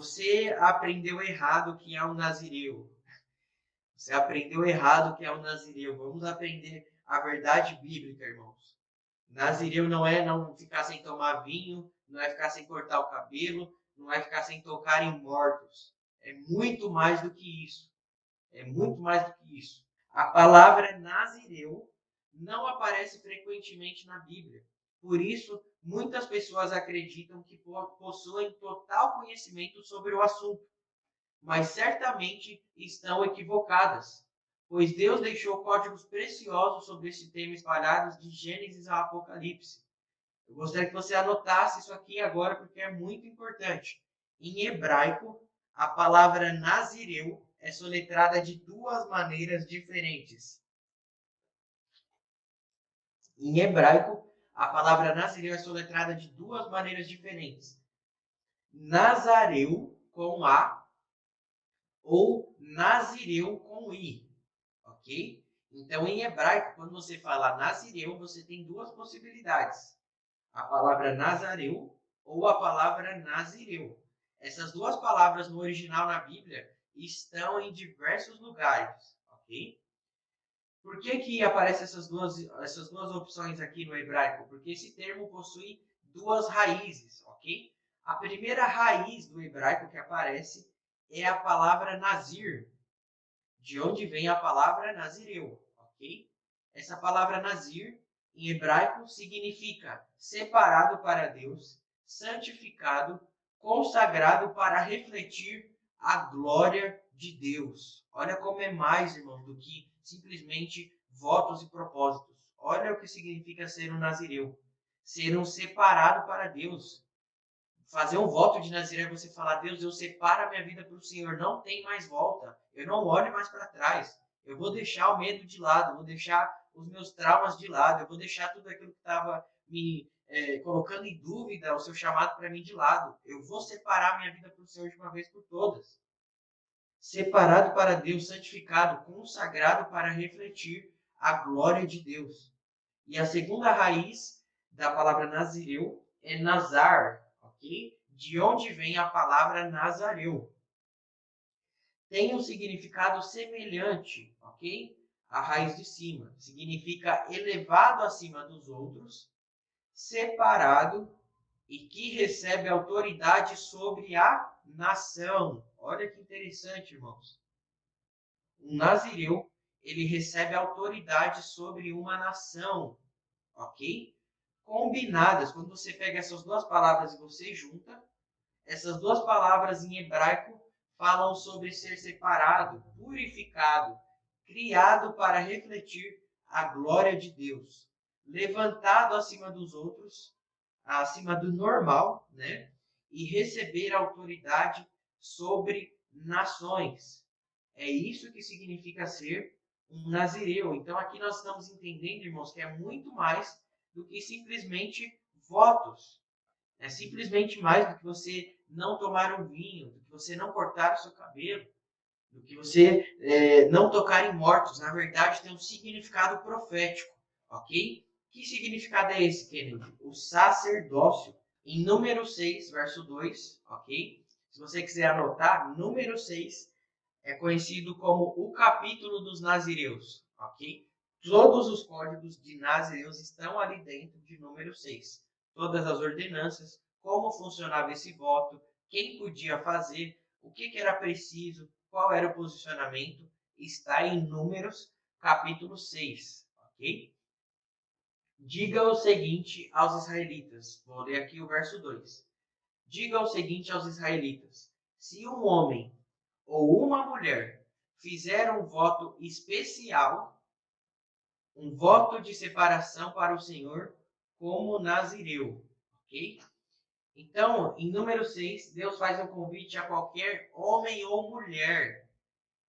você aprendeu errado que é um nazireu. Você aprendeu errado que é um nazireu. Vamos aprender a verdade bíblica, irmãos. Nazireu não é não ficar sem tomar vinho, não é ficar sem cortar o cabelo, não é ficar sem tocar em mortos. É muito mais do que isso. É muito mais do que isso. A palavra nazireu não aparece frequentemente na Bíblia. Por isso, muitas pessoas acreditam que possuem total conhecimento sobre o assunto, mas certamente estão equivocadas, pois Deus deixou códigos preciosos sobre esse tema espalhados de Gênesis ao Apocalipse. Eu gostaria que você anotasse isso aqui agora, porque é muito importante. Em hebraico, a palavra nazireu é soletrada de duas maneiras diferentes. Em hebraico, a palavra nazireu é soletrada de duas maneiras diferentes. Nazareu com A ou Nazireu com I, ok? Então, em hebraico, quando você fala Nazireu, você tem duas possibilidades. A palavra Nazareu ou a palavra Nazireu. Essas duas palavras no original na Bíblia estão em diversos lugares, ok? Por que aparecem essas duas opções aqui no hebraico? Porque esse termo possui duas raízes, ok? A primeira raiz do hebraico que aparece é a palavra nazir, de onde vem a palavra nazireu, ok? Essa palavra nazir, em hebraico, significa separado para Deus, santificado, consagrado para refletir a glória de Deus. Olha como é mais, irmão, do que simplesmente votos e propósitos. Olha o que significa ser um nazireu. Ser um separado para Deus. Fazer um voto de nazireu é você falar: Deus, eu separo a minha vida para o Senhor, não tem mais volta, eu não olho mais para trás, eu vou deixar o medo de lado, eu vou deixar os meus traumas de lado, eu vou deixar tudo aquilo que estava me colocando em dúvida, o seu chamado para mim de lado, eu vou separar a minha vida para o Senhor de uma vez por todas. Separado para Deus, santificado, consagrado para refletir a glória de Deus. E a segunda raiz da palavra nazireu é nazar, ok? De onde vem a palavra nazareu. Tem um significado semelhante, ok? A raiz de cima. Significa elevado acima dos outros, separado e que recebe autoridade sobre a nação. Olha que interessante, irmãos. Um nazireu, ele recebe autoridade sobre uma nação, ok? Combinadas, quando você pega essas duas palavras e você junta, essas duas palavras em hebraico falam sobre ser separado, purificado, criado para refletir a glória de Deus, levantado acima dos outros, acima do normal, né? E receber autoridade sobre nações. É isso que significa ser um nazireu. Então aqui nós estamos entendendo, irmãos, que é muito mais do que simplesmente votos. É simplesmente mais do que você não tomar um vinho, do que você não cortar o seu cabelo, do que você não tocar em mortos. Na verdade, tem um significado profético, ok? Que significado é esse, Kennedy? O sacerdócio. Em número 6, verso 2, ok? Se você quiser anotar, número 6 é conhecido como o capítulo dos nazireus, ok? Todos os códigos de nazireus estão ali dentro de número 6. Todas as ordenanças, como funcionava esse voto, quem podia fazer, o que era preciso, qual era o posicionamento, está em Números, capítulo 6, ok? Diga o seguinte aos israelitas, vou ler aqui o verso 2. Diga o seguinte aos israelitas: se um homem ou uma mulher fizer um voto especial, um voto de separação para o Senhor, como nazireu, ok? Então, em número 6, Deus faz um convite a qualquer homem ou mulher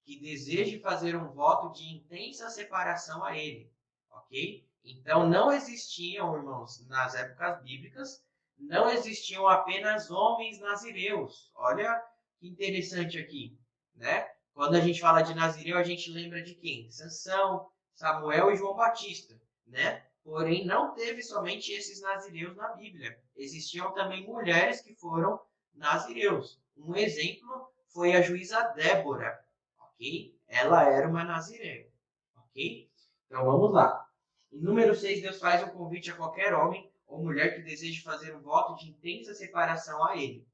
que deseje fazer um voto de intensa separação a Ele, ok? Então, não existiam, irmãos, nas épocas bíblicas, não existiam apenas homens nazireus. Olha que interessante aqui, né? Quando a gente fala de nazireu, a gente lembra de quem? Sansão, Samuel e João Batista, né? Porém, não teve somente esses nazireus na Bíblia. Existiam também mulheres que foram nazireus. Um exemplo foi a juíza Débora, ok? Ela era uma nazireu, ok? Então vamos lá. Em número 6, Deus faz um convite a qualquer homem ou mulher que deseje fazer um voto de intensa separação a ele.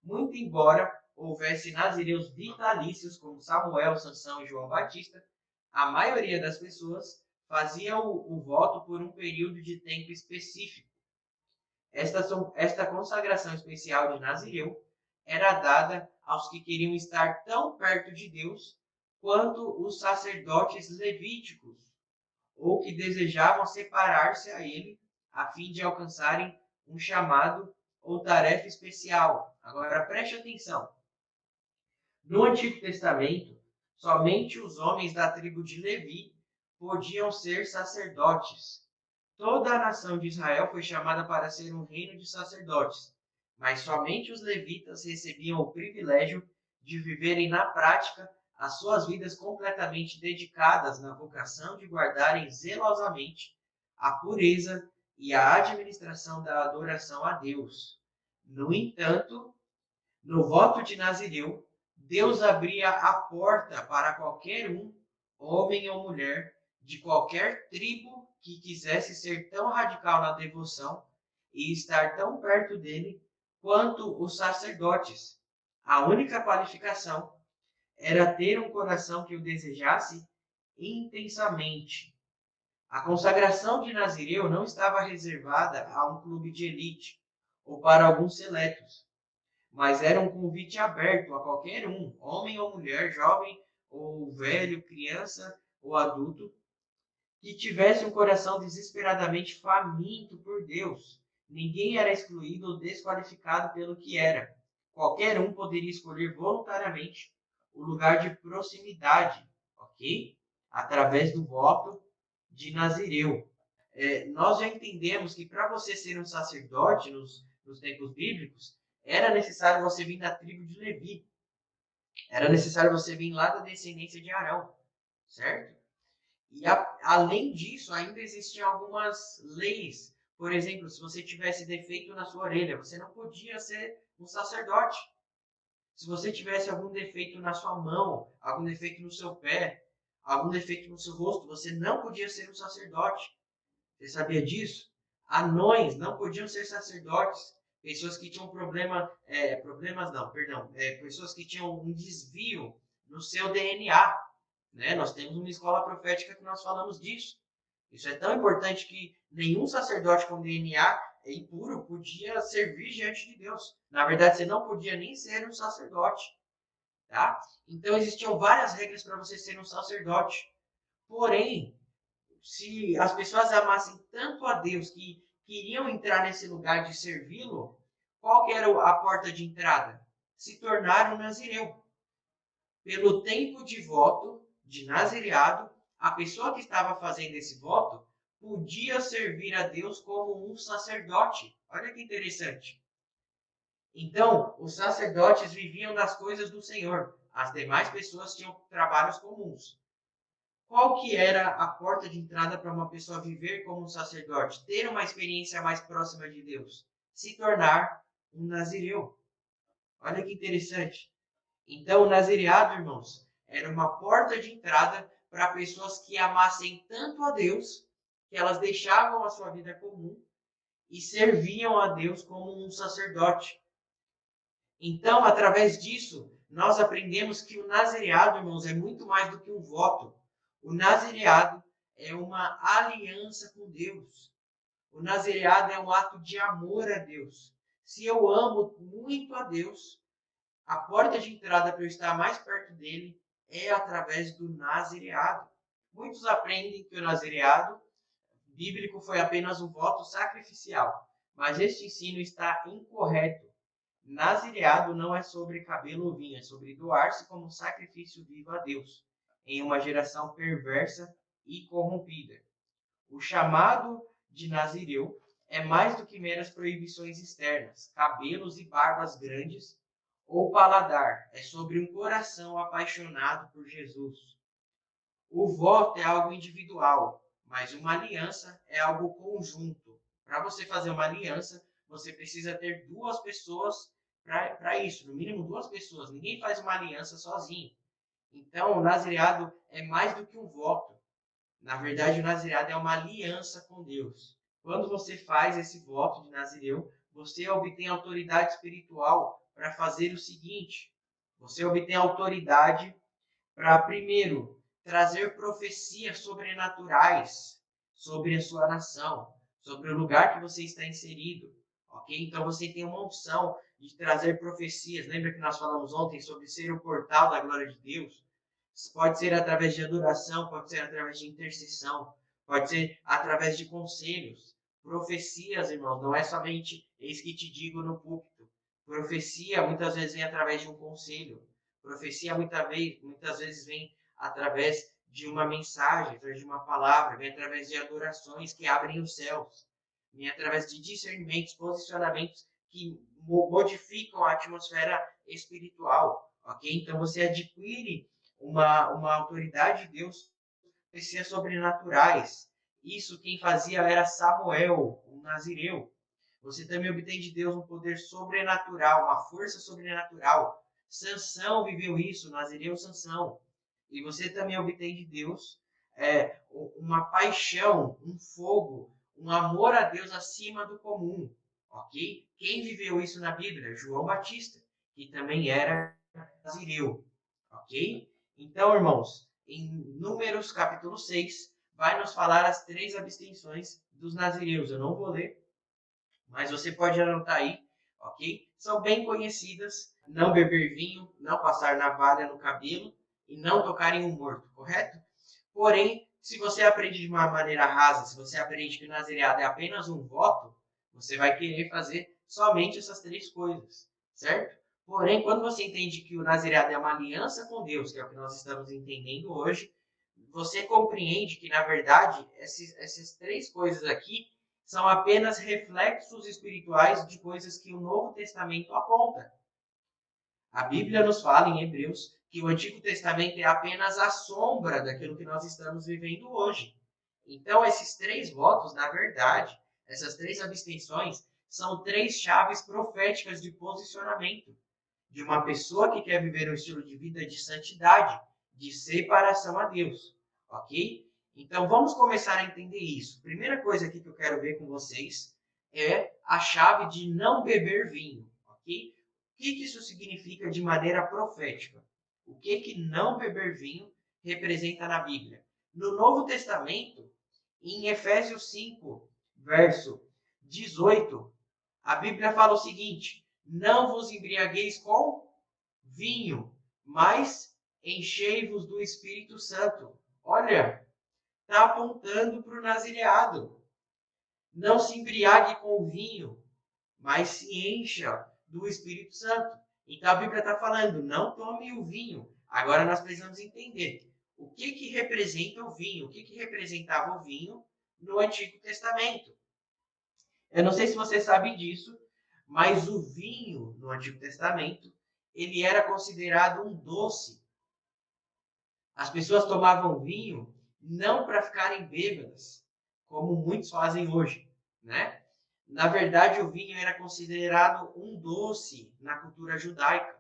Muito embora houvesse nazireus vitalícios como Samuel, Sansão e João Batista, a maioria das pessoas fazia o voto por um período de tempo específico. Esta consagração especial de nazireu era dada aos que queriam estar tão perto de Deus quanto os sacerdotes levíticos, ou que desejavam separar-se a ele a fim de alcançarem um chamado ou tarefa especial. Agora preste atenção. No Antigo Testamento, somente os homens da tribo de Levi podiam ser sacerdotes. Toda a nação de Israel foi chamada para ser um reino de sacerdotes, mas somente os levitas recebiam o privilégio de viverem na prática as suas vidas completamente dedicadas na vocação de guardarem zelosamente a pureza e a administração da adoração a Deus. No entanto, no voto de Nazireu, Deus abria a porta para qualquer um, homem ou mulher, de qualquer tribo que quisesse ser tão radical na devoção e estar tão perto dele quanto os sacerdotes. A única qualificação era ter um coração que o desejasse intensamente. A consagração de Nazireu não estava reservada a um clube de elite ou para alguns seletos, mas era um convite aberto a qualquer um, homem ou mulher, jovem ou velho, criança ou adulto, que tivesse um coração desesperadamente faminto por Deus. Ninguém era excluído ou desqualificado pelo que era. Qualquer um poderia escolher voluntariamente o lugar de proximidade, ok? Através do voto de Nazireu. Nós já entendemos que para você ser um sacerdote nos tempos bíblicos, era necessário você vir da tribo de Levi. Era necessário você vir lá da descendência de Arão, certo? E além disso, ainda existiam algumas leis. Por exemplo, se você tivesse defeito na sua orelha, você não podia ser um sacerdote. Se você tivesse algum defeito na sua mão, algum defeito no seu pé, algum defeito no seu rosto, você não podia ser um sacerdote. Você sabia disso? Anões não podiam ser sacerdotes. Pessoas que tinham pessoas que tinham um desvio no seu DNA. Né? Nós temos uma escola profética que nós falamos disso. Isso é tão importante que nenhum sacerdote com DNA impuro podia servir diante de Deus. Na verdade, você não podia nem ser um sacerdote. Tá? Então, existiam várias regras para você ser um sacerdote. Porém, se as pessoas amassem tanto a Deus que queriam entrar nesse lugar de servi-lo, qual que era a porta de entrada? Se tornar um nazireu. Pelo tempo de voto, de nazireado, a pessoa que estava fazendo esse voto podia servir a Deus como um sacerdote. Olha que interessante. Então, os sacerdotes viviam das coisas do Senhor. As demais pessoas tinham trabalhos comuns. Qual que era a porta de entrada para uma pessoa viver como um sacerdote? Ter uma experiência mais próxima de Deus. Se tornar um nazireu. Olha que interessante. Então, o nazireado, irmãos, era uma porta de entrada para pessoas que amassem tanto a Deus que elas deixavam a sua vida comum e serviam a Deus como um sacerdote. Então, através disso, nós aprendemos que o nazireado, irmãos, é muito mais do que um voto. O nazireado é uma aliança com Deus. O nazireado é um ato de amor a Deus. Se eu amo muito a Deus, a porta de entrada para eu estar mais perto dele é através do nazireado. Muitos aprendem que o nazireado bíblico foi apenas um voto sacrificial, mas este ensino está incorreto. Nazireado não é sobre cabelo ou vinho, é sobre doar-se como um sacrifício vivo a Deus, em uma geração perversa e corrompida. O chamado de nazireu é mais do que meras proibições externas, cabelos e barbas grandes, ou paladar. É sobre um coração apaixonado por Jesus. O voto é algo individual, mas uma aliança é algo conjunto. Para você fazer uma aliança, você precisa ter duas pessoas para isso, no mínimo 2 pessoas. Ninguém faz uma aliança sozinho. Então, o nazireado é mais do que um voto. Na verdade, o nazireado é uma aliança com Deus. Quando você faz esse voto de nazireu, você obtém autoridade espiritual para fazer o seguinte: você obtém autoridade para, primeiro, trazer profecias sobrenaturais sobre a sua nação, sobre o lugar que você está inserido, ok? Então você tem uma unção de trazer profecias. Lembra que nós falamos ontem sobre ser o portal da glória de Deus? Pode ser através de adoração, pode ser através de intercessão, pode ser através de conselhos. Profecias, irmãos, não é somente eis que te digo no púlpito. Profecia muitas vezes vem através de um conselho. Profecia muitas vezes vem através de uma mensagem, através de uma palavra, vem através de adorações que abrem os céus, vem através de discernimentos, posicionamentos que modificam a atmosfera espiritual, ok? Então você adquire uma autoridade de Deus, profecias sobrenaturais. Isso quem fazia era Samuel, um nazireu. Você também obtém de Deus um poder sobrenatural, uma força sobrenatural. Sansão viveu isso, nazireu Sansão. E você também obtém de Deus uma paixão, um fogo, um amor a Deus acima do comum. Ok? Quem viveu isso na Bíblia? João Batista, que também era nazireu. Ok? Então, irmãos, em Números capítulo 6, vai nos falar as 3 abstenções dos nazireus. Eu não vou ler, mas você pode anotar aí, ok? São bem conhecidas: não beber vinho, não passar navalha no cabelo e não tocar em um morto, correto? Porém, se você aprende de uma maneira rasa, se você aprende que o nazireado é apenas um voto, você vai querer fazer somente essas 3 coisas, certo? Porém, quando você entende que o nazireado é uma aliança com Deus, que é o que nós estamos entendendo hoje, você compreende que, na verdade, essas 3 coisas aqui são apenas reflexos espirituais de coisas que o Novo Testamento aponta. A Bíblia nos fala em Hebreus que o Antigo Testamento é apenas a sombra daquilo que nós estamos vivendo hoje. Então, esses 3 votos, na verdade, essas 3 abstenções, são 3 chaves proféticas de posicionamento de uma pessoa que quer viver um estilo de vida de santidade, de separação a Deus, ok? Então, vamos começar a entender isso. Primeira coisa aqui que eu quero ver com vocês é a chave de não beber vinho, ok? O que isso significa de maneira profética? O que não beber vinho representa na Bíblia? No Novo Testamento, em Efésios 5, verso 18, a Bíblia fala o seguinte: não vos embriagueis com vinho, mas enchei-vos do Espírito Santo. Olha, está apontando para o nazireado. Não se embriague com vinho, mas se encha do Espírito Santo. Então a Bíblia está falando: não tome o vinho. Agora nós precisamos entender o que representa o vinho, o que representava o vinho no Antigo Testamento. Eu não sei se você sabe disso, mas o vinho no Antigo Testamento, ele era considerado um doce. As pessoas tomavam vinho não para ficarem bêbadas, como muitos fazem hoje, né? Na verdade, o vinho era considerado um doce na cultura judaica.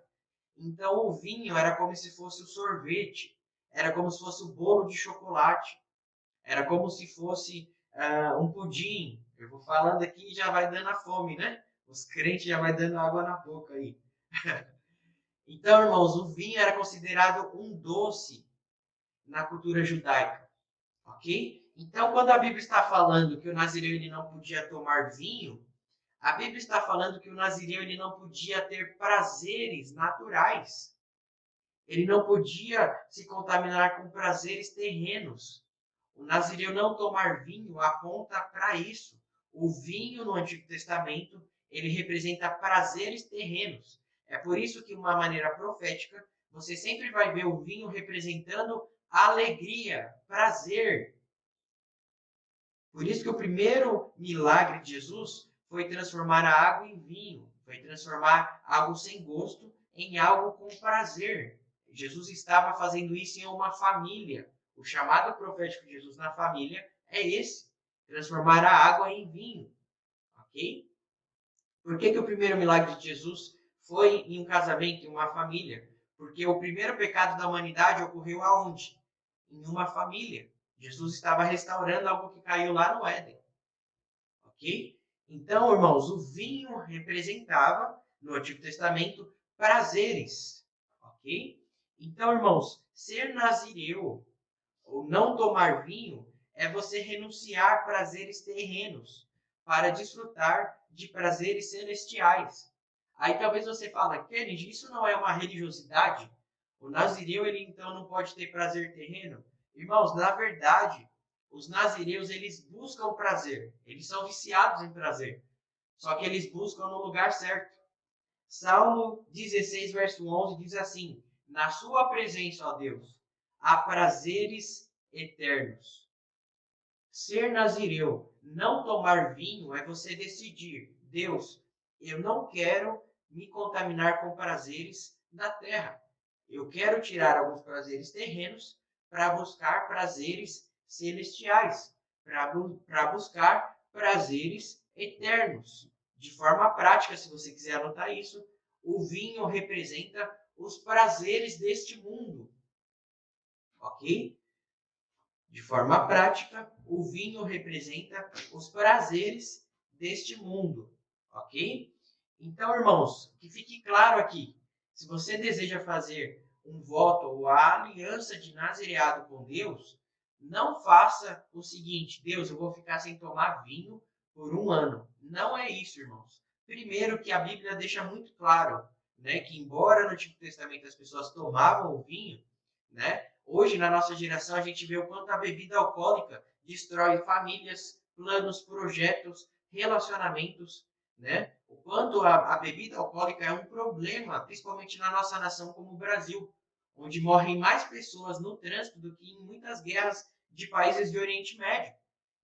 Então, o vinho era como se fosse o sorvete, era como se fosse o bolo de chocolate, era como se fosse um pudim. Eu vou falando aqui e já vai dando a fome, né? Os crentes já vai dando água na boca aí. Então, irmãos, o vinho era considerado um doce na cultura judaica, ok? Então, quando a Bíblia está falando que o nazireu ele não podia tomar vinho, a Bíblia está falando que o nazireu ele não podia ter prazeres naturais. Ele não podia se contaminar com prazeres terrenos. O nazireu não tomar vinho aponta para isso. O vinho no Antigo Testamento, ele representa prazeres terrenos. É por isso que, de uma maneira profética, você sempre vai ver o vinho representando alegria, prazer. Por isso que o primeiro milagre de Jesus foi transformar a água em vinho, foi transformar algo sem gosto em algo com prazer. Jesus estava fazendo isso em uma família. O chamado profético de Jesus na família é esse: transformar a água em vinho, ok? Por que o primeiro milagre de Jesus foi em um casamento, em uma família. Porque o primeiro pecado da humanidade ocorreu aonde? Em uma família. Jesus estava restaurando algo que caiu lá no Éden. Ok? Então, irmãos, o vinho representava, no Antigo Testamento, prazeres. Ok? Então, irmãos, ser nazireu, ou não tomar vinho, é você renunciar a prazeres terrenos para desfrutar de prazeres celestiais. Aí talvez você fale, Kennedy, isso não é uma religiosidade? O nazireu, ele então não pode ter prazer terreno? Irmãos, na verdade, os nazireus, eles buscam prazer. Eles são viciados em prazer. Só que eles buscam no lugar certo. Salmo 16, verso 11 diz assim: na sua presença, ó Deus, há prazeres eternos. Ser nazireu, não tomar vinho, é você decidir: Deus, eu não quero me contaminar com prazeres da terra. Eu quero tirar alguns prazeres terrenos para buscar prazeres celestiais, para buscar prazeres eternos. De forma prática, se você quiser anotar isso, o vinho representa os prazeres deste mundo, ok? De forma prática, o vinho representa os prazeres deste mundo, ok? Então, irmãos, que fique claro aqui, se você deseja fazer um voto ou a aliança de nazireado com Deus, não faça o seguinte: Deus, eu vou ficar sem tomar vinho por um ano. Não é isso, irmãos. Primeiro que a Bíblia deixa muito claro, né, que embora no Antigo Testamento as pessoas tomavam o vinho, né, hoje na nossa geração a gente vê o quanto a bebida alcoólica destrói famílias, planos, projetos, relacionamentos, né? O quanto a bebida alcoólica é um problema, principalmente na nossa nação como o Brasil, onde morrem mais pessoas no trânsito do que em muitas guerras de países do Oriente Médio.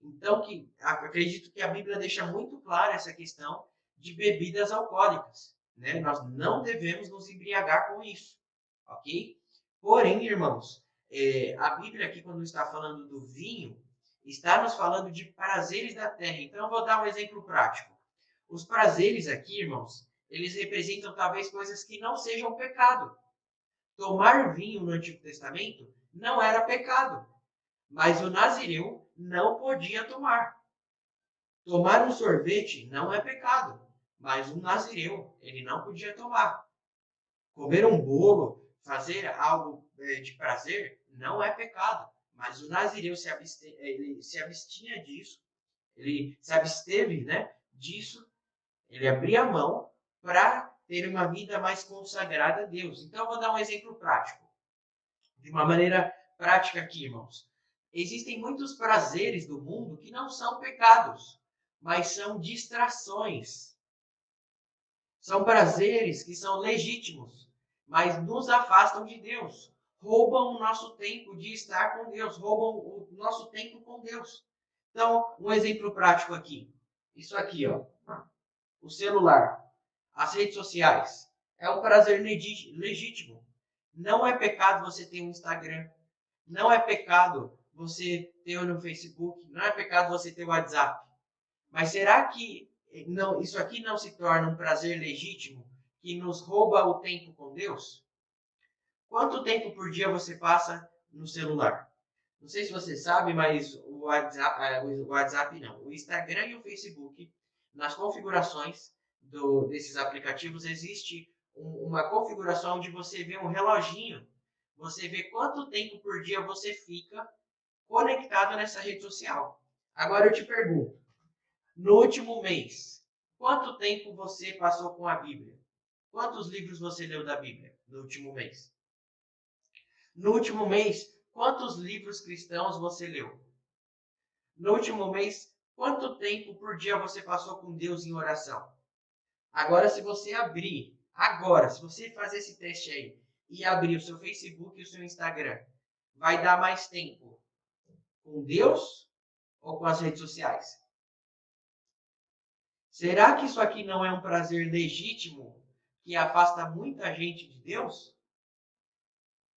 Então, acredito que a Bíblia deixa muito clara essa questão de bebidas alcoólicas, né? Nós não devemos nos embriagar com isso, ok? Porém, irmãos, a Bíblia aqui, quando está falando do vinho, está nos falando de prazeres da terra. Então, eu vou dar um exemplo prático. Os prazeres aqui, irmãos, eles representam talvez coisas que não sejam pecado. Tomar vinho no Antigo Testamento não era pecado, mas o nazireu não podia tomar. Tomar um sorvete não é pecado, mas o nazireu ele não podia tomar. Comer um bolo, fazer algo de prazer, não é pecado, mas o nazireu ele se abstinha disso, ele se absteve, né, disso. Ele abria a mão para ter uma vida mais consagrada a Deus. Então, eu vou dar um exemplo prático. De uma maneira prática aqui, irmãos. Existem muitos prazeres do mundo que não são pecados, mas são distrações. São prazeres que são legítimos, mas nos afastam de Deus. Roubam o nosso tempo de estar com Deus, roubam o nosso tempo com Deus. Então, um exemplo prático aqui. Isso aqui, ó. O celular, as redes sociais. É um prazer legítimo. Não é pecado você ter um Instagram. Não é pecado você ter no Facebook. Não é pecado você ter o WhatsApp. Mas será que não, isso aqui não se torna um prazer legítimo que nos rouba o tempo com Deus? Quanto tempo por dia você passa no celular? Não sei se você sabe, mas o WhatsApp não. O Instagram e o Facebook, nas configurações desses aplicativos, existe uma configuração onde você vê um reloginho. Você vê quanto tempo por dia você fica conectado nessa rede social. Agora eu te pergunto, no último mês, quanto tempo você passou com a Bíblia? Quantos livros você leu da Bíblia no último mês? No último mês, quantos livros cristãos você leu? No último mês, quanto tempo por dia você passou com Deus em oração? Agora, se você abrir, se você fazer esse teste aí e abrir o seu Facebook e o seu Instagram, vai dar mais tempo com Deus ou com as redes sociais? Será que isso aqui não é um prazer legítimo que afasta muita gente de Deus?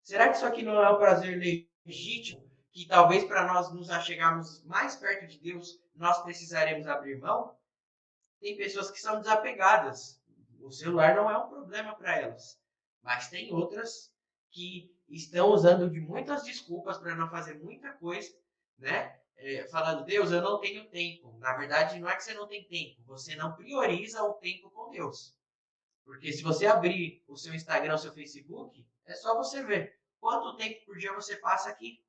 Será que isso aqui não é um prazer legítimo que talvez para nós nos achegarmos mais perto de Deus, nós precisaremos abrir mão? Tem pessoas que são desapegadas. O celular não é um problema para elas. Mas tem outras que estão usando de muitas desculpas para não fazer muita coisa, né? Falando, Deus, eu não tenho tempo. Na verdade, não é que você não tem tempo, você não prioriza o tempo com Deus. Porque se você abrir o seu Instagram, o seu Facebook, é só você ver quanto tempo por dia você passa aqui.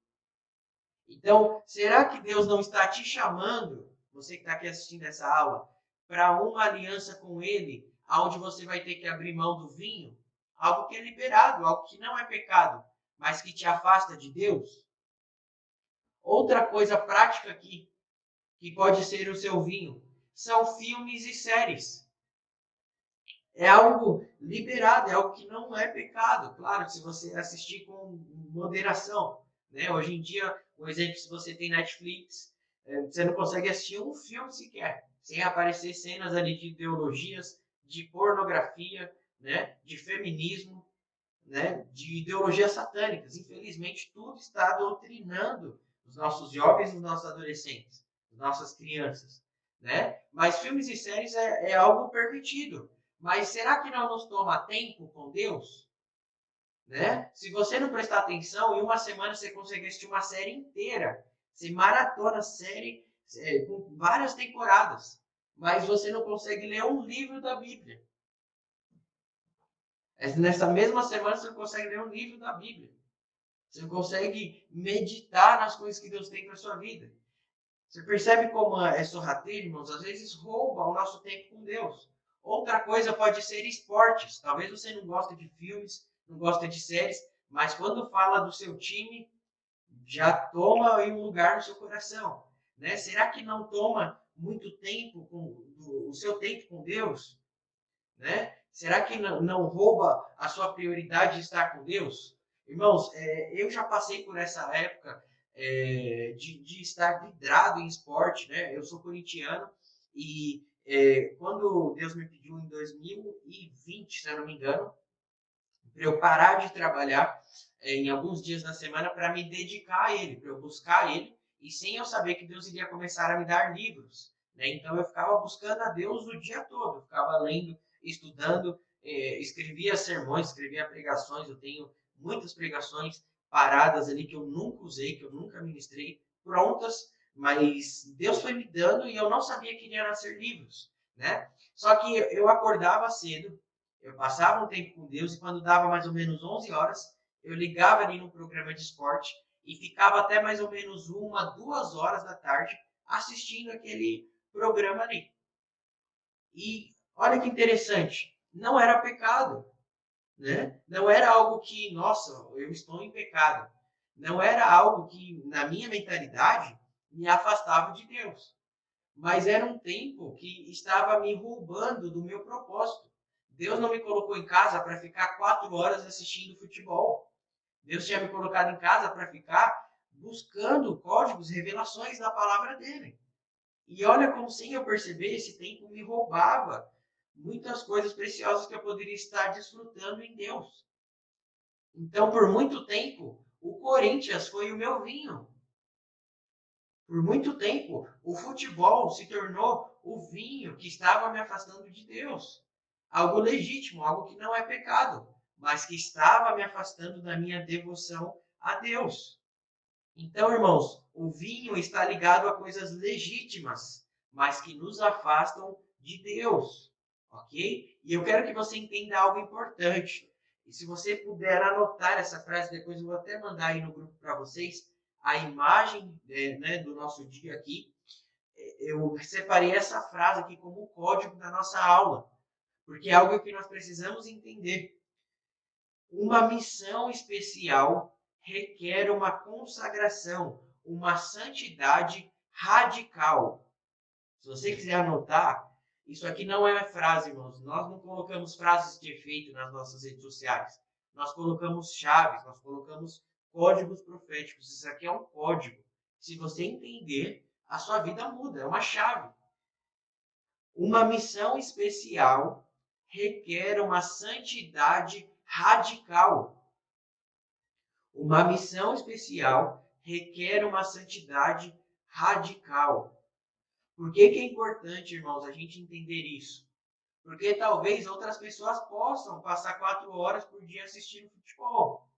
Então, será que Deus não está te chamando, você que está aqui assistindo essa aula, para uma aliança com Ele, onde você vai ter que abrir mão do vinho? Algo que é liberado, algo que não é pecado, mas que te afasta de Deus? Outra coisa prática aqui, que pode ser o seu vinho, são filmes e séries. É algo liberado, é algo que não é pecado. Claro, se você assistir com moderação. Né? Hoje em dia, um exemplo, se você tem Netflix, você não consegue assistir um filme sequer, sem aparecer cenas ali de ideologias, de pornografia, né? De feminismo, né? De ideologias satânicas. Infelizmente, tudo está doutrinando os nossos jovens, os nossos adolescentes, as nossas crianças. Né? Mas filmes e séries é algo permitido. Mas será que não nos toma tempo com Deus? Né? Se você não prestar atenção, em uma semana você consegue assistir uma série inteira. Você maratona a série com várias temporadas. Mas você não consegue ler um livro da Bíblia. Nessa mesma semana você não consegue ler um livro da Bíblia. Você não consegue meditar nas coisas que Deus tem para a sua vida. Você percebe como é sorrateiro, irmãos? Às vezes rouba o nosso tempo com Deus. Outra coisa pode ser esportes. Talvez você não goste de filmes, não goste de séries, mas quando fala do seu time, já toma um lugar no seu coração. Né? Será que não toma muito tempo, o seu tempo com Deus? Né? Será que não rouba a sua prioridade de estar com Deus? Irmãos, eu já passei por essa época de estar vidrado em esporte, né? Eu sou corintiano e quando Deus me pediu em 2020, se eu não me engano, para eu parar de trabalhar em alguns dias da semana para me dedicar a Ele, para eu buscar Ele, e sem eu saber que Deus iria começar a me dar livros. Né? Então eu ficava buscando a Deus o dia todo, eu ficava lendo, estudando, escrevia sermões, escrevia pregações, eu tenho muitas pregações paradas ali que eu nunca usei, que eu nunca ministrei, prontas, mas Deus foi me dando e eu não sabia que iria nascer livros. Né? Só que eu acordava cedo, eu passava um tempo com Deus e quando dava mais ou menos 11 horas, eu ligava ali no programa de esporte e ficava até mais ou menos 1, 2 horas da tarde assistindo aquele programa ali. E olha que interessante, não era pecado, né? Não era algo que, nossa, eu estou em pecado. Não era algo que, na minha mentalidade, me afastava de Deus. Mas era um tempo que estava me roubando do meu propósito. Deus não me colocou em casa para ficar 4 horas assistindo futebol. Deus tinha me colocado em casa para ficar buscando códigos, revelações da palavra dele. E olha como, sem eu perceber, esse tempo me roubava muitas coisas preciosas que eu poderia estar desfrutando em Deus. Então, por muito tempo, o Corinthians foi o meu vinho. Por muito tempo, o futebol se tornou o vinho que estava me afastando de Deus. Algo legítimo, algo que não é pecado, mas que estava me afastando da minha devoção a Deus. Então, irmãos, o vinho está ligado a coisas legítimas, mas que nos afastam de Deus, ok? E eu quero que você entenda algo importante. E se você puder anotar essa frase, depois eu vou até mandar aí no grupo para vocês, a imagem do nosso dia aqui. Eu separei essa frase aqui como código da nossa aula, porque é algo que nós precisamos entender. Uma missão especial requer uma consagração, uma santidade radical. Se você quiser anotar, isso aqui não é frase, irmãos. Nós não colocamos frases de efeito nas nossas redes sociais. Nós colocamos chaves, nós colocamos códigos proféticos. Isso aqui é um código. Se você entender, a sua vida muda. É uma chave. Uma missão especial requer uma santidade radical. Uma missão especial requer uma santidade radical. Por que é importante, irmãos, a gente entender isso? Porque talvez outras pessoas possam passar 4 horas por dia assistindo futebol.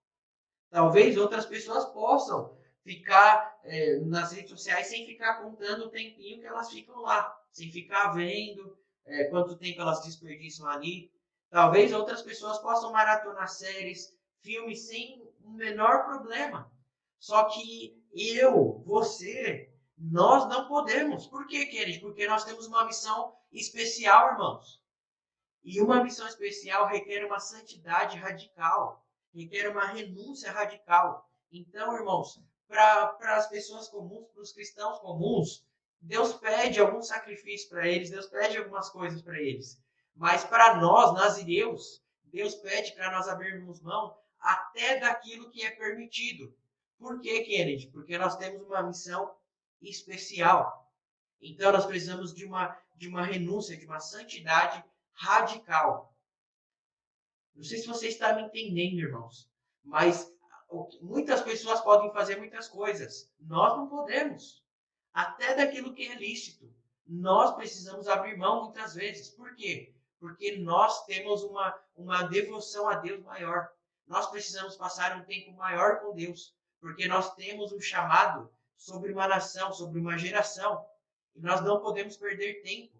Talvez outras pessoas possam ficar nas redes sociais sem ficar contando o tempinho que elas ficam lá, sem ficar vendo quanto tempo elas desperdiçam ali. Talvez outras pessoas possam maratonar séries, filmes sem o menor problema. Só que você, nós não podemos. Por quê, queridos? Porque nós temos uma missão especial, irmãos. E uma missão especial requer uma santidade radical, requer uma renúncia radical. Então, irmãos, para as pessoas comuns, para os cristãos comuns, Deus pede algum sacrifício para eles, Deus pede algumas coisas para eles. Mas para nós, nazireus, Deus pede para nós abrirmos mão até daquilo que é permitido. Por quê, Kennedy? Porque nós temos uma missão especial. Então, nós precisamos de uma renúncia, de uma santidade radical. Não sei se você está me entendendo, irmãos, mas muitas pessoas podem fazer muitas coisas. Nós não podemos. Até daquilo que é lícito. Nós precisamos abrir mão muitas vezes. Por quê? Porque nós temos uma devoção a Deus maior. Nós precisamos passar um tempo maior com Deus. Porque nós temos um chamado sobre uma nação, sobre uma geração. E nós não podemos perder tempo.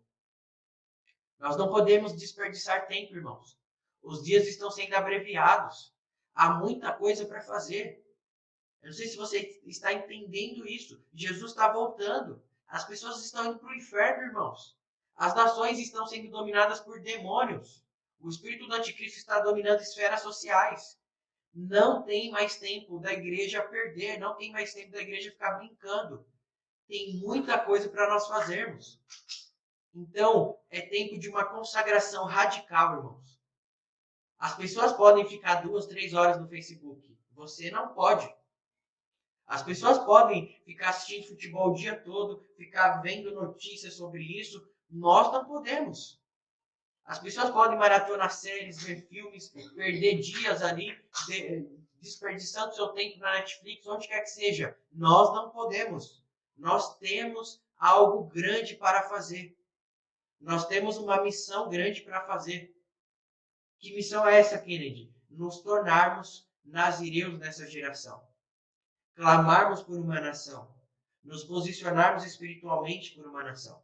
Nós não podemos desperdiçar tempo, irmãos. Os dias estão sendo abreviados. Há muita coisa para fazer. Eu não sei se você está entendendo isso. Jesus está voltando. As pessoas estão indo para o inferno, irmãos. As nações estão sendo dominadas por demônios. O espírito do anticristo está dominando esferas sociais. Não tem mais tempo da igreja perder. Não tem mais tempo da igreja ficar brincando. Tem muita coisa para nós fazermos. Então, é tempo de uma consagração radical, irmãos. As pessoas podem ficar 2, 3 horas no Facebook. Você não pode. As pessoas podem ficar assistindo futebol o dia todo, ficar vendo notícias sobre isso. Nós não podemos. As pessoas podem maratonar séries, ver filmes, perder dias ali, desperdiçando seu tempo na Netflix, onde quer que seja. Nós não podemos. Nós temos algo grande para fazer. Nós temos uma missão grande para fazer. Que missão é essa, Kennedy? Nos tornarmos nazireus nessa geração. Clamarmos por uma nação. Nos posicionarmos espiritualmente por uma nação.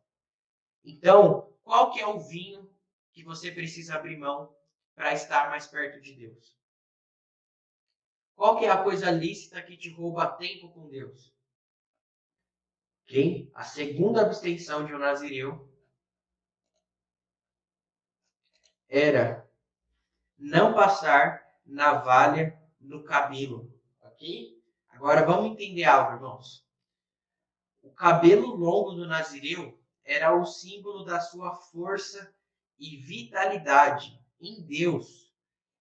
Então, qual que é o vinho que você precisa abrir mão para estar mais perto de Deus? Qual que é a coisa lícita que te rouba tempo com Deus? Ok? A segunda abstenção de um nazireu era não passar navalha no cabelo, ok? Agora vamos entender algo, irmãos. O cabelo longo do nazireu era o símbolo da sua força e vitalidade em Deus.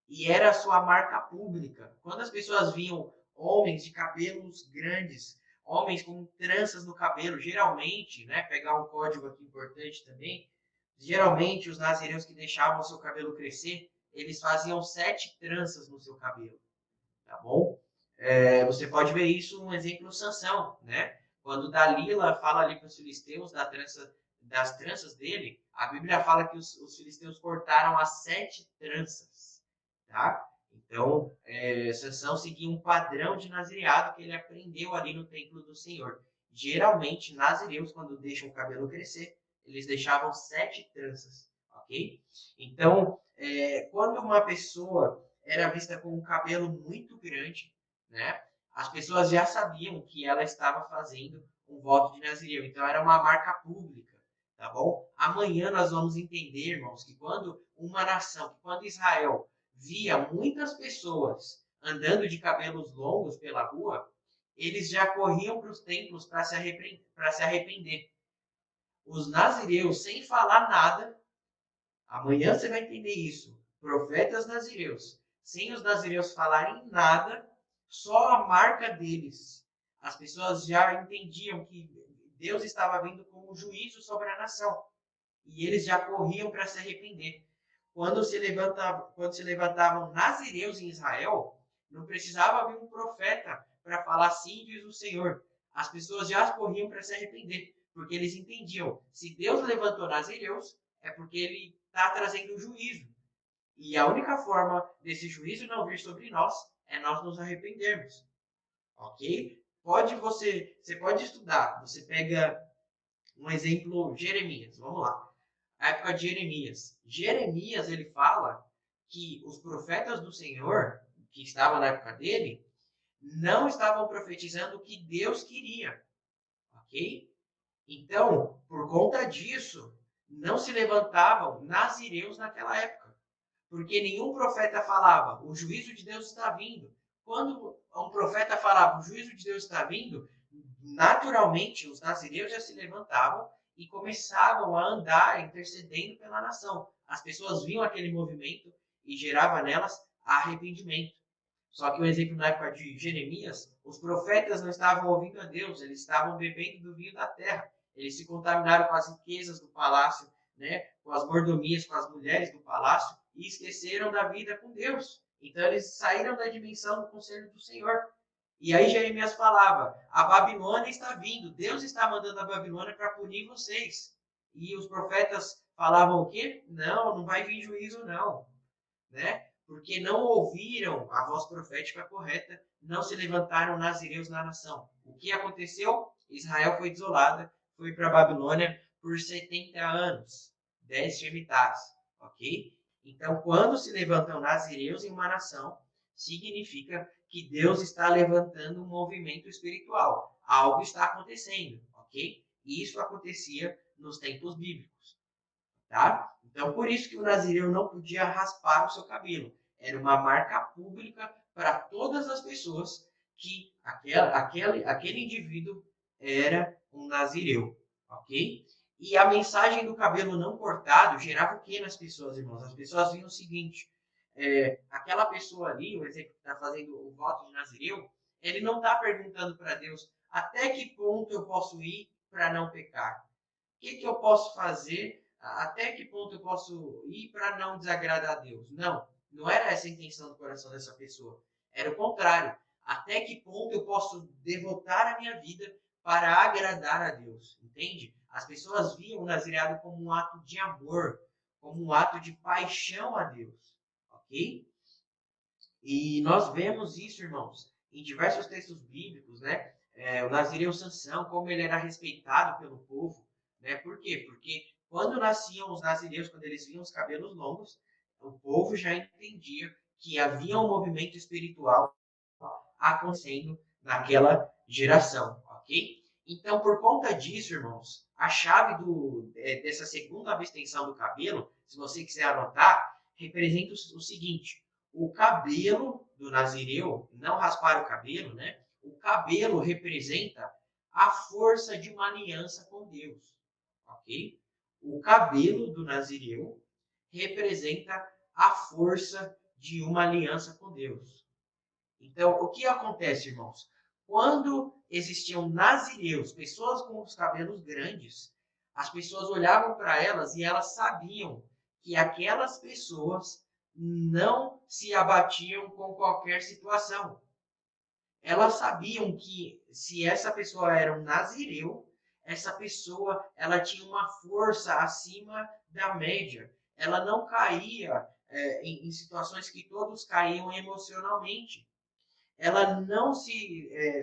E era a sua marca pública. Quando as pessoas viam homens de cabelos grandes, homens com tranças no cabelo, geralmente, né, pegar um código aqui importante também, geralmente os nazireus que deixavam o seu cabelo crescer, eles faziam 7 tranças no seu cabelo, tá bom? Você pode ver isso um exemplo no Sansão, né? Quando Dalila fala ali para os filisteus das tranças dele, a Bíblia fala que os filisteus cortaram as 7 tranças, tá? Então, Sansão seguia um padrão de nazireado que ele aprendeu ali no templo do Senhor. Geralmente, nazireus, quando deixam o cabelo crescer, eles deixavam 7 tranças, ok? Então, quando uma pessoa era vista com um cabelo muito grande, né, as pessoas já sabiam que ela estava fazendo um voto de nazireu. Então, era uma marca pública, tá bom? Amanhã nós vamos entender, irmãos, que quando uma nação, quando Israel via muitas pessoas andando de cabelos longos pela rua, eles já corriam para os templos para se arrepender. Os nazireus, sem falar nada, amanhã você vai entender isso. Profetas nazireus, sem os nazireus falarem nada, só a marca deles. As pessoas já entendiam que Deus estava vindo com o juízo sobre a nação. E eles já corriam para se arrepender. Quando se levantavam nazireus em Israel, não precisava vir um profeta para falar assim diz o Senhor. As pessoas já corriam para se arrepender, porque eles entendiam, se Deus levantou nazireus, é porque ele está trazendo juízo. E a única forma desse juízo não vir sobre nós é nós nos arrependermos. Ok? Você pode estudar. Você pega um exemplo, Jeremias. Vamos lá. A época de Jeremias. Jeremias, ele fala que os profetas do Senhor, que estavam na época dele, não estavam profetizando o que Deus queria. Ok? Então, por conta disso, não se levantavam nazireus naquela época. Porque nenhum profeta falava, o juízo de Deus está vindo. Quando um profeta falava, o juízo de Deus está vindo, naturalmente os nazireus já se levantavam e começavam a andar intercedendo pela nação. As pessoas viam aquele movimento e gerava nelas arrependimento. Só que o exemplo na época de Jeremias, os profetas não estavam ouvindo a Deus, eles estavam bebendo do vinho da terra. Eles se contaminaram com as riquezas do palácio, né, com as mordomias, com as mulheres do palácio, e esqueceram da vida com Deus. Então eles saíram da dimensão do conselho do Senhor. E aí Jeremias falava, a Babilônia está vindo, Deus está mandando a Babilônia para punir vocês. E os profetas falavam o quê? Não, não vai vir juízo não, né? Porque não ouviram a voz profética correta, não se levantaram nazireus na nação. O que aconteceu? Israel foi desolada, foi para a Babilônia por 70 anos, 10 Shemitahs, ok? Então, quando se levantam nazireus em uma nação, significa que Deus está levantando um movimento espiritual. Algo está acontecendo, ok? E isso acontecia nos tempos bíblicos. Tá? Então, por isso que o nazireu não podia raspar o seu cabelo. Era uma marca pública para todas as pessoas que aquele indivíduo era um nazireu, ok? E a mensagem do cabelo não cortado gerava o que nas pessoas, irmãos? As pessoas viam o seguinte, aquela pessoa ali, o exemplo que está fazendo o voto de nazireu, ele não está perguntando para Deus até que ponto eu posso ir para não pecar. O que eu posso fazer? Até que ponto eu posso ir para não desagradar a Deus? Não, não era essa a intenção do coração dessa pessoa. Era o contrário. Até que ponto eu posso devotar a minha vida para agradar a Deus? Entende? As pessoas viam o nazireado como um ato de amor, como um ato de paixão a Deus. Ok? E nós vemos isso, irmãos, em diversos textos bíblicos, né? O nazireu Sansão, como ele era respeitado pelo povo, né? Por quê? Porque quando nasciam os nazireus, quando eles viam os cabelos longos, o povo já entendia que havia um movimento espiritual acontecendo naquela geração, ok? Então, por conta disso, irmãos, a chave dessa segunda abstenção do cabelo, se você quiser anotar, representa o seguinte: o cabelo do nazireu, não raspar o cabelo, né? O cabelo representa a força de uma aliança com Deus, ok? O cabelo do nazireu representa a força de uma aliança com Deus. Então, o que acontece, irmãos? Quando existiam nazireus, pessoas com os cabelos grandes, as pessoas olhavam para elas e elas sabiam que aquelas pessoas não se abatiam com qualquer situação. Elas sabiam que se essa pessoa era um nazireu, essa pessoa ela tinha uma força acima da média. Ela não caía em situações que todos caíam emocionalmente. Ela não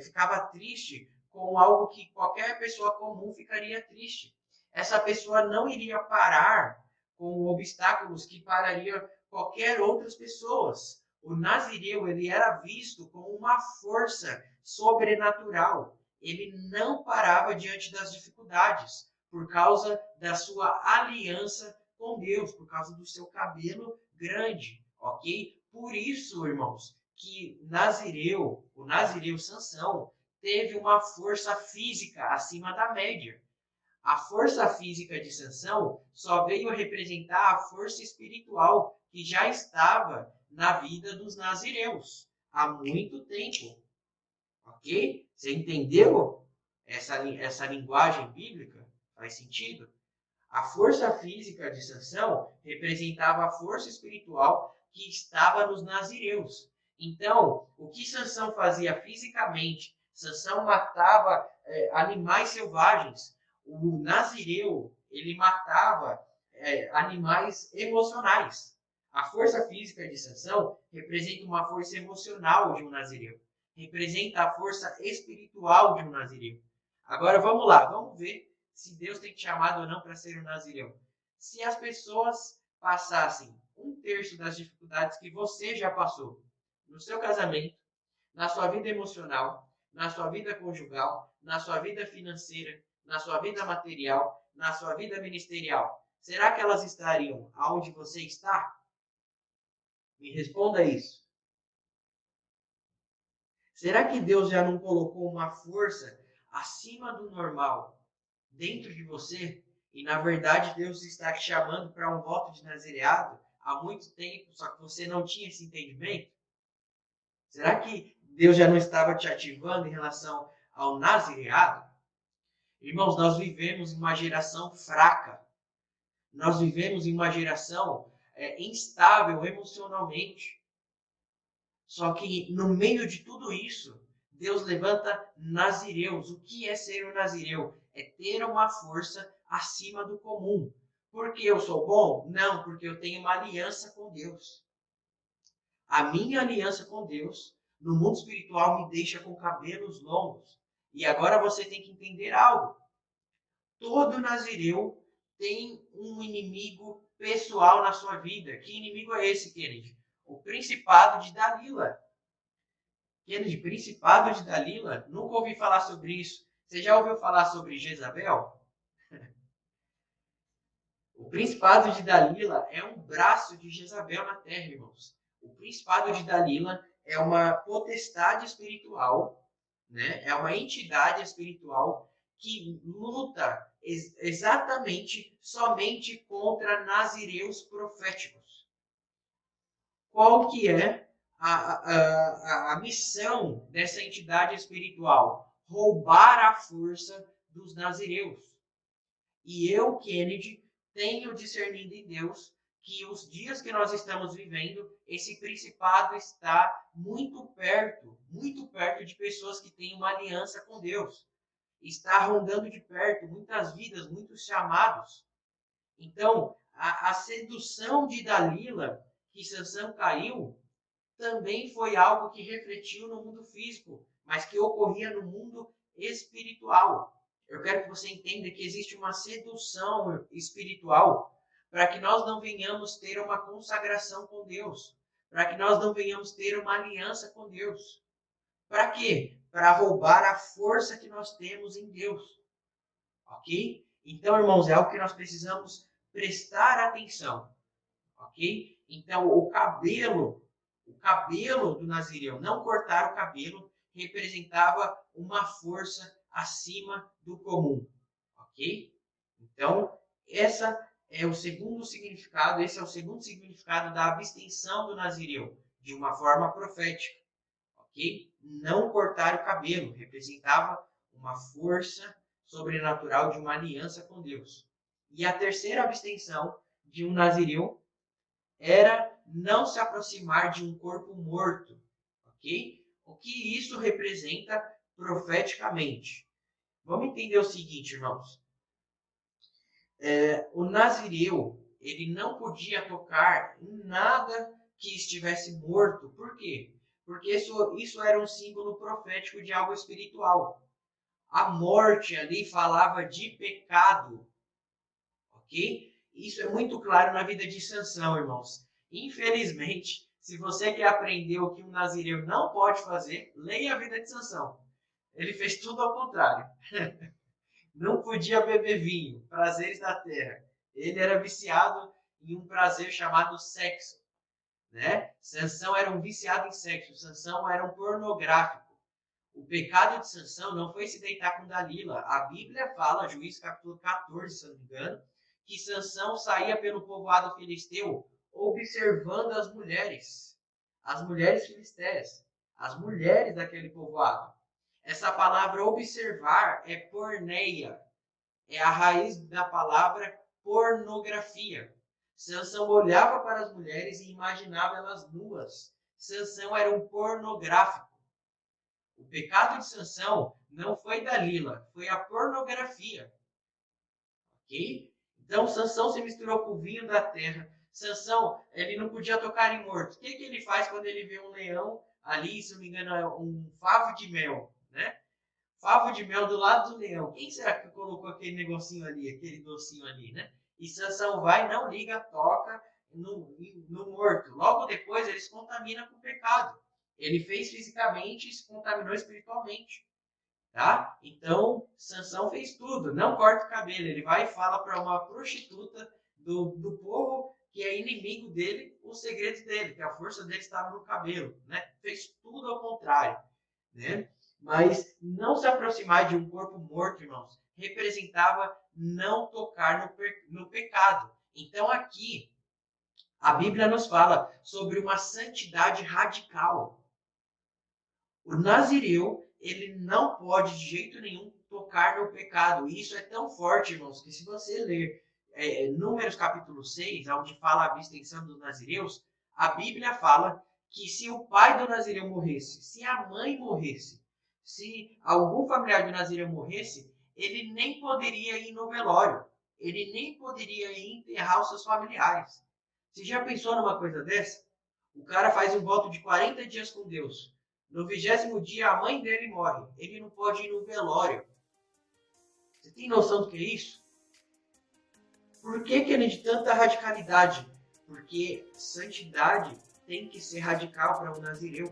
ficava triste com algo que qualquer pessoa comum ficaria triste. Essa pessoa não iria parar com obstáculos que pararia qualquer outras pessoas. O nazireu ele era visto como uma força sobrenatural. Ele não parava diante das dificuldades por causa da sua aliança com Deus, por causa do seu cabelo grande, ok? Por isso, irmãos, que o nazireu Sansão, teve uma força física acima da média. A força física de Sansão só veio representar a força espiritual que já estava na vida dos nazireus há muito tempo. Ok? Você entendeu essa linguagem bíblica? Faz sentido? A força física de Sansão representava a força espiritual que estava nos nazireus. Então, o que Sansão fazia fisicamente? Sansão matava animais selvagens. O nazireu, ele matava animais emocionais. A força física de Sansão representa uma força emocional de um nazireu. Representa a força espiritual de um nazireu. Agora vamos lá, vamos ver se Deus tem te chamado ou não para ser um nazireu. Se as pessoas passassem 1/3 das dificuldades que você já passou no seu casamento, na sua vida emocional, na sua vida conjugal, na sua vida financeira, na sua vida material, na sua vida ministerial, será que elas estariam aonde você está? Me responda isso. Será que Deus já não colocou uma força acima do normal dentro de você? E na verdade Deus está te chamando para um voto de nazireado há muito tempo, só que você não tinha esse entendimento? Será que Deus já não estava te ativando em relação ao nazireado? Irmãos, nós vivemos em uma geração fraca. Nós vivemos em uma geração instável emocionalmente. Só que no meio de tudo isso, Deus levanta nazireus. O que é ser um nazireu? É ter uma força acima do comum. Porque eu sou bom? Não, porque eu tenho uma aliança com Deus. A minha aliança com Deus, no mundo espiritual, me deixa com cabelos longos. E agora você tem que entender algo. Todo nazireu tem um inimigo pessoal na sua vida. Que inimigo é esse, Kennedy? O Principado de Dalila. Kennedy, Principado de Dalila? Nunca ouvi falar sobre isso. Você já ouviu falar sobre Jezabel? O Principado de Dalila é um braço de Jezabel na terra, irmãos. O Principado de Dalila é uma potestade espiritual, né? É uma entidade espiritual que luta exatamente somente contra nazireus proféticos. Qual que é a missão dessa entidade espiritual? Roubar a força dos nazireus. E eu, Kennedy, tenho discernido em Deus que os dias que nós estamos vivendo, esse principado está muito perto de pessoas que têm uma aliança com Deus. Está rondando de perto muitas vidas, muitos chamados. Então, a sedução de Dalila, que Sansão caiu, também foi algo que refletiu no mundo físico, mas que ocorria no mundo espiritual. Eu quero que você entenda que existe uma sedução espiritual para que nós não venhamos ter uma consagração com Deus, para que nós não venhamos ter uma aliança com Deus. Para quê? Para roubar a força que nós temos em Deus. Ok? Então, irmãos, é algo que nós precisamos prestar atenção. Ok? Então, o cabelo do nazireu, não cortar o cabelo, representava uma força acima do comum. Ok? Então, esse é o segundo significado da abstenção do nazireu, de uma forma profética. Ok? Não cortar o cabelo representava uma força sobrenatural de uma aliança com Deus. E a terceira abstenção de um nazireu era não se aproximar de um corpo morto, ok? O que isso representa profeticamente? Vamos entender o seguinte, irmãos. O nazireu, ele não podia tocar em nada que estivesse morto. Por quê? Porque isso era um símbolo profético de algo espiritual. A morte ali falava de pecado, ok? Isso é muito claro na vida de Sansão, irmãos. Infelizmente, se você quer aprender o que um nazireu não pode fazer, leia a vida de Sansão. Ele fez tudo ao contrário. Não podia beber vinho, prazeres da terra. Ele era viciado em um prazer chamado sexo, né? Sansão era um viciado em sexo. Sansão era um pornográfico. O pecado de Sansão não foi se deitar com Dalila. A Bíblia fala, Juízes capítulo 14, se não me engano, que Sansão saía pelo povoado filisteu observando as mulheres filisteias, as mulheres daquele povoado. Essa palavra observar é porneia, é a raiz da palavra pornografia. Sansão olhava para as mulheres e imaginava elas nuas. Sansão era um pornográfico. O pecado de Sansão não foi Dalila, foi a pornografia. Ok? Então, Sansão se misturou com o vinho da terra. Sansão, ele não podia tocar em morto. O que ele faz quando ele vê um leão ali, se não me engano, é um favo de mel, né? Favo de mel do lado do leão. Quem será que colocou aquele negocinho ali, aquele docinho ali, né? E Sansão vai, não liga, toca no morto. Logo depois ele se contamina com o pecado. Ele fez fisicamente e se contaminou espiritualmente. Tá? Então, Sansão fez tudo, não corta o cabelo. Ele vai e fala para uma prostituta do povo que é inimigo dele, o segredo dele, que a força dele estava no cabelo. Né? Fez tudo ao contrário. Né? Mas não se aproximar de um corpo morto, irmãos, representava não tocar no pecado. Então, aqui, a Bíblia nos fala sobre uma santidade radical. O nazireu, ele não pode de jeito nenhum tocar no pecado. E isso é tão forte, irmãos, que se você ler Números capítulo 6, onde fala a abstenção dos nazireus, a Bíblia fala que se o pai do nazireu morresse, se a mãe morresse, se algum familiar do nazireu morresse, ele nem poderia ir no velório. Ele nem poderia ir enterrar os seus familiares. Você já pensou numa coisa dessa? O cara faz um voto de 40 dias com Deus. No 20º dia, a mãe dele morre. Ele não pode ir no velório. Você tem noção do que é isso? Por que ele é de tanta radicalidade? Porque santidade tem que ser radical para um nazireu.